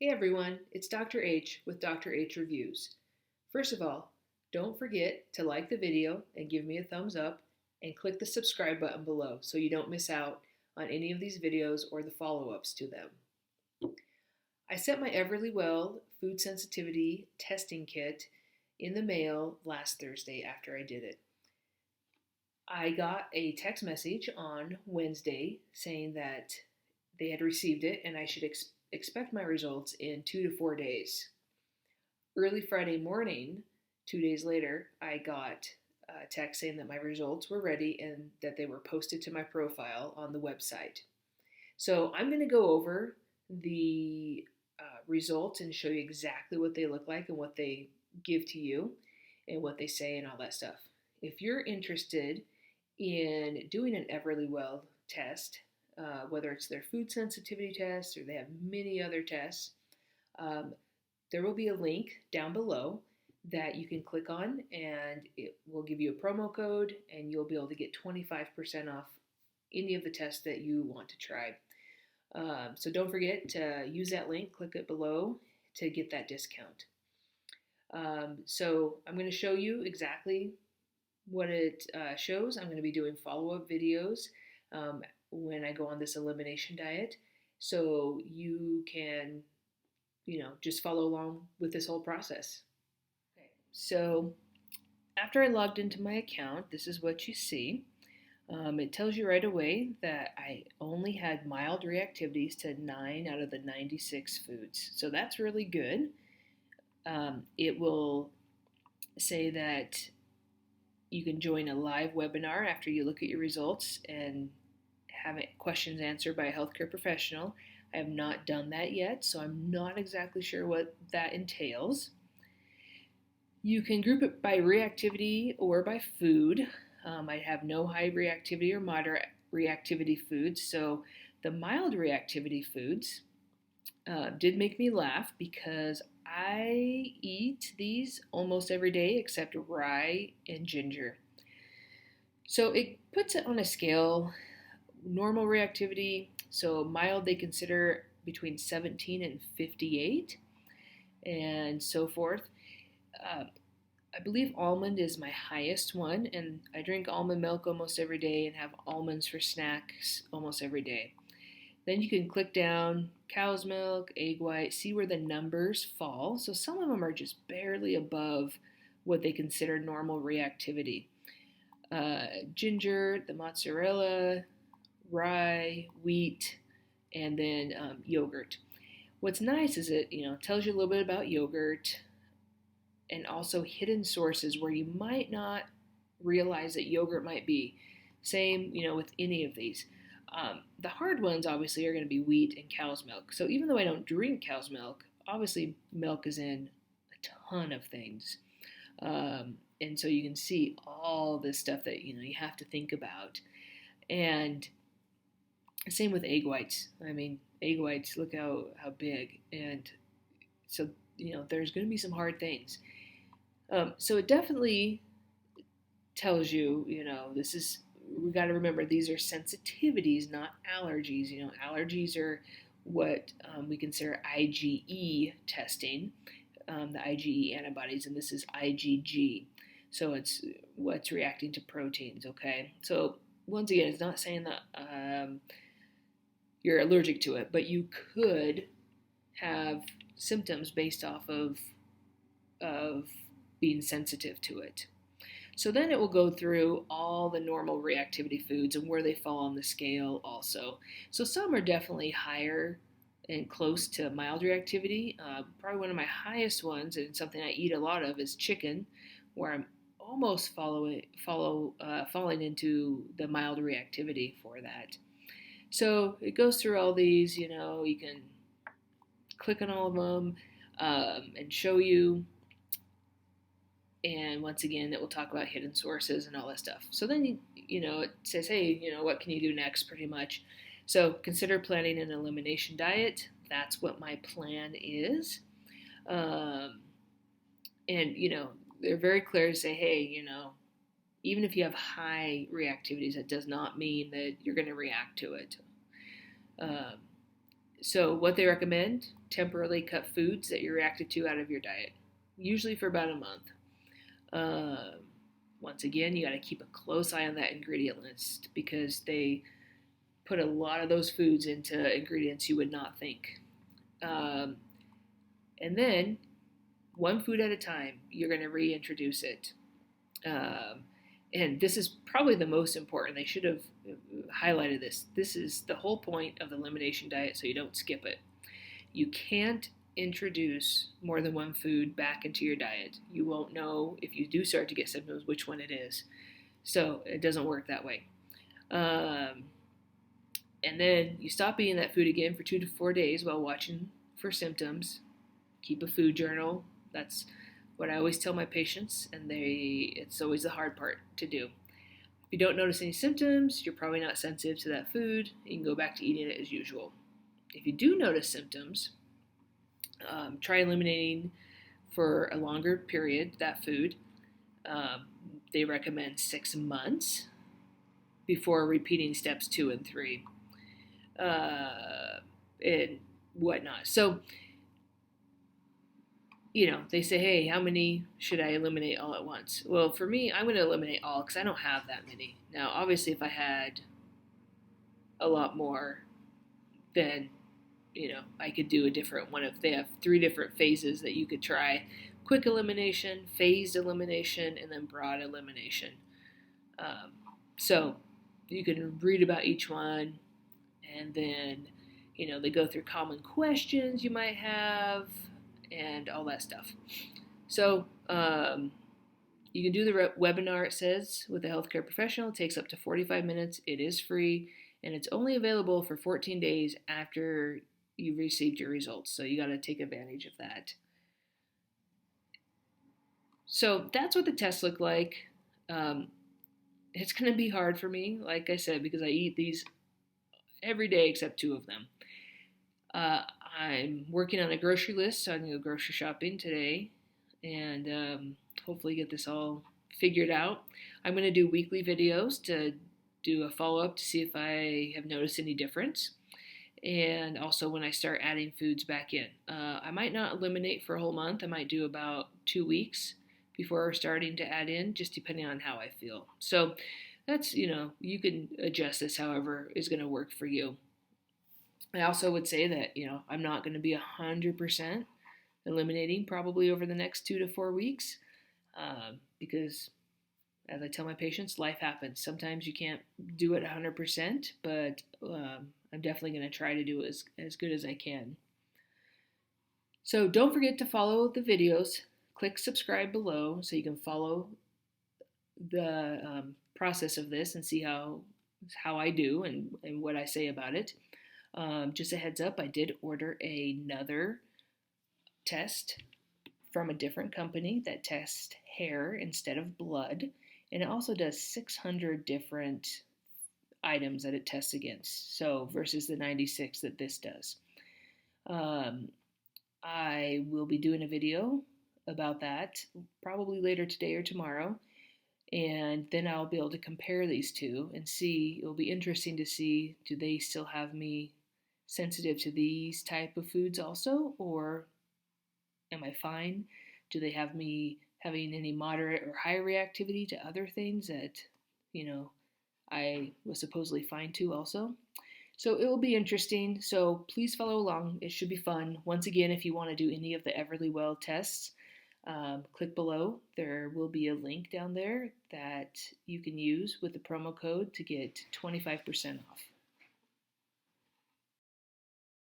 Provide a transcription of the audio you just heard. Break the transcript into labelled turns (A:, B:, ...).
A: Hey everyone, it's Dr. H with Dr. H Reviews. First of all, don't forget to like the video and give me a thumbs up and click the subscribe button below so you don't miss out on any of these videos or the follow-ups to them. I sent my EverlyWell Food Sensitivity testing kit in the mail last Thursday after I did it. I got a text message on Wednesday saying that they had received it and I should expect my results in 2 to 4 days. Early Friday morning, 2 days later, I got a text saying that my results were ready and that they were posted to my profile on the website. So I'm going to go over the results and show you exactly what they look like and what they give to you and what they say and all that stuff. If you're interested in doing an EverlyWell test, whether it's their food sensitivity test or they have many other tests, there will be a link down below that you can click on and it will give you a promo code and you'll be able to get 25% off any of the tests that you want to try. So don't forget to use that link, click it below to get that discount. So I'm going to show you exactly what it shows. I'm going to be doing follow-up videos when I go on this elimination diet, so you can, just follow along with this whole process. Okay. So after I logged into my account, this is what you see. It tells you right away that I only had mild reactivities to 9 out of the 96 foods. So that's really good. It will say that you can join a live webinar after you look at your results and have questions answered by a healthcare professional. I have not done that yet, so I'm not exactly sure what that entails. You can group it by reactivity or by food. I have no high reactivity or moderate reactivity foods, so the mild reactivity foods did make me laugh because I eat these almost every day except rye and ginger. So it puts it on a scale. Normal reactivity, so mild they consider between 17 and 58 and so forth. I believe almond is my highest one, and I drink almond milk almost every day and have almonds for snacks almost every day. Then you can click down cow's milk, egg white, see where the numbers fall. So some of them are just barely above what they consider normal reactivity. Ginger, the mozzarella, rye, wheat, and then yogurt. What's nice is it tells you a little bit about yogurt and also hidden sources where you might not realize that yogurt might be. Same, with any of these. The hard ones obviously are going to be wheat and cow's milk. So even though I don't drink cow's milk, obviously milk is in a ton of things. And so you can see all this stuff that you have to think about. And same with egg whites. I mean, egg whites, look how big. And so, there's going to be some hard things. So it definitely tells you, we got to remember these are sensitivities, not allergies. Allergies are what we consider IgE testing, the IgE antibodies, and this is IgG. So it's what's reacting to proteins, okay? So once again, it's not saying that you're allergic to it, but you could have symptoms based off of being sensitive to it. So then it will go through all the normal reactivity foods and where they fall on the scale also. So some are definitely higher and close to mild reactivity. Probably one of my highest ones, and something I eat a lot of, is chicken, where I'm almost falling into the mild reactivity for that. So it goes through all these, you can click on all of them and show you. And once again, it will talk about hidden sources and all that stuff. So then, it says, hey, what can you do next, pretty much. So consider planning an elimination diet. That's what my plan is. And, they're very clear to say, hey, even if you have high reactivities, that does not mean that you're going to react to it. So what they recommend, temporarily cut foods that you're reacted to out of your diet, usually for about a month. Uh, Once again, you got to keep a close eye on that ingredient list because they put a lot of those foods into ingredients you would not think. Um, and then, one food at a time, you're going to reintroduce it. Um, and this is probably the most important. They should have highlighted this. This is the whole point of the elimination diet, so you don't skip it. You can't introduce more than one food back into your diet. You won't know if you do start to get symptoms which one it is. So it doesn't work that way. Um, and then you stop eating that food again for 2 to 4 days while watching for symptoms. Keep a food journal. That's what I always tell my patients, and it's always the hard part to do. If you don't notice any symptoms, you're probably not sensitive to that food. You can go back to eating it as usual. If you do notice symptoms, try eliminating for a longer period that food. They recommend 6 months before repeating steps 2 and 3 and whatnot. So, they say, hey, how many should I eliminate all at once? Well, for me, I'm going to eliminate all because I don't have that many. Now, obviously, if I had a lot more, then I could do a different one. If they have 3 different phases that you could try: quick elimination, phased elimination, and then broad elimination. So you can read about each one, and then they go through common questions you might have and all that stuff. So you can do the webinar, it says, with a healthcare professional. It takes up to 45 minutes. It is free, and it's only available for 14 days after you've received your results. So you got to take advantage of that. So that's what the tests look like. It's going to be hard for me, like I said, because I eat these every day except 2 of them. I'm working on a grocery list, so I'm going to go grocery shopping today and hopefully get this all figured out. I'm going to do weekly videos to do a follow-up to see if I have noticed any difference, and also when I start adding foods back in. I might not eliminate for a whole month. I might do about 2 weeks before starting to add in, just depending on how I feel. So that's, you can adjust this however is going to work for you. I also would say that, I'm not going to be 100% eliminating probably over the next 2 to 4 weeks because, as I tell my patients, life happens. Sometimes you can't do it 100%, but I'm definitely going to try to do it as good as I can. So don't forget to follow the videos. Click subscribe below so you can follow the process of this and see how I do and what I say about it. Just a heads up, I did order another test from a different company that tests hair instead of blood, and it also does 600 different items that it tests against, so versus the 96 that this does. I will be doing a video about that probably later today or tomorrow, and then I'll be able to compare these two and see. It'll be interesting to see, do they still have me sensitive to these type of foods also, or am I fine? Do they have me having any moderate or high reactivity to other things that, I was supposedly fine to also? So it will be interesting. So please follow along. It should be fun. Once again, if you want to do any of the EverlyWell tests, click below. There will be a link down there that you can use with the promo code to get 25% off.